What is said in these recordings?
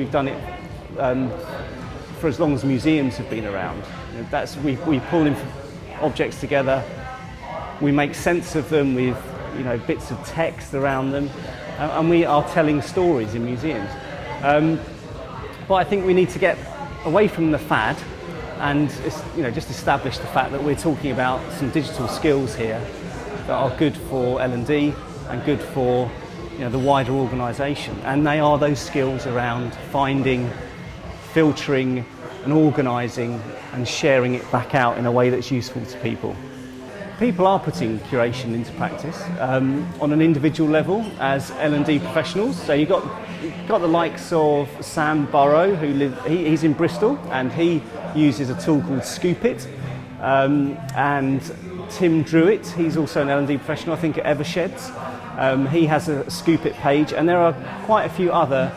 We've done it for as long as museums have been around. We pull objects together, we make sense of them with bits of text around them, and we are telling stories in museums. But I think we need to get away from the fad and just establish the fact that we're talking about some digital skills here that are good for L&D and good for the wider organisation. And they are those skills around finding, filtering and organising and sharing it back out in a way that's useful to people. People are putting curation into practice on an individual level as L&D professionals. So you've got the likes of Sam Burrow, he's in Bristol, and he uses a tool called Scoopit. And Tim Druitt, he's also an L&D professional, I think at Eversheds. He has a Scoopit page, and there are quite a few other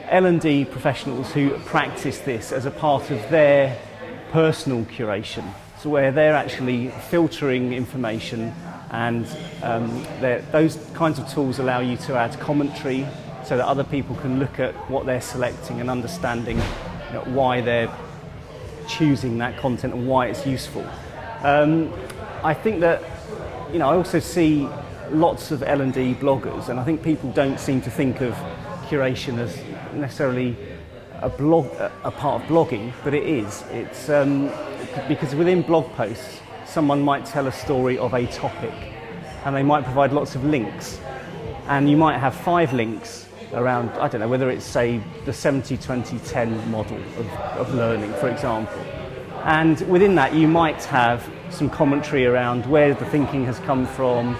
L&D professionals who practice this as a part of their personal curation. So where they're actually filtering information, and those kinds of tools allow you to add commentary so that other people can look at what they're selecting and understanding why they're choosing that content and why it's useful. I think that I also see lots of L&D bloggers, and I think people don't seem to think of curation as necessarily a part of blogging, but it is. It's because within blog posts, someone might tell a story of a topic, and they might provide lots of links, and you might have 5 links around, I don't know, whether it's, say, the 70-20-10 model of learning, for example. And within that, you might have some commentary around where the thinking has come from,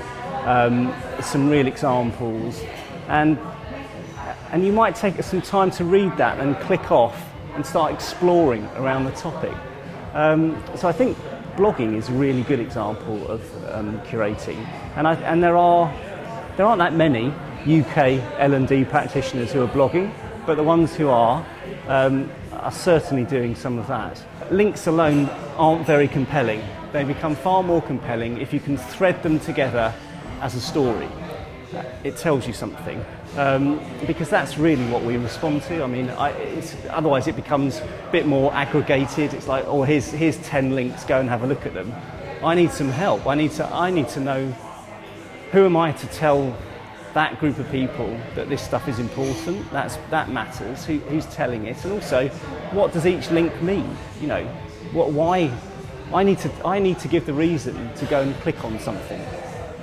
some real examples, and you might take some time to read that and click off and start exploring around the topic. So I think blogging is a really good example of curating, and there aren't that many UK L&D practitioners who are blogging, but the ones who are certainly doing some of that. Links alone aren't very compelling. They become far more compelling if you can thread them together as a story. It tells you something, because that's really what we respond to. I mean, otherwise it becomes a bit more aggregated. It's like, oh, here's 10 links, go and have a look at them. I need some help. I need to know, who am I to tell that group of people that this stuff is important, that matters, who's telling it, and also what does each link mean? Why I need to give the reason to go and click on something,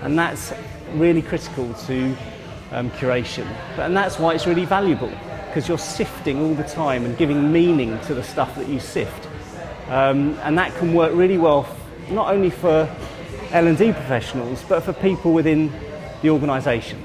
and that's really critical to curation. And that's why it's really valuable, because you're sifting all the time and giving meaning to the stuff that you sift, and that can work really well not only for L&D professionals but for people within the organisation.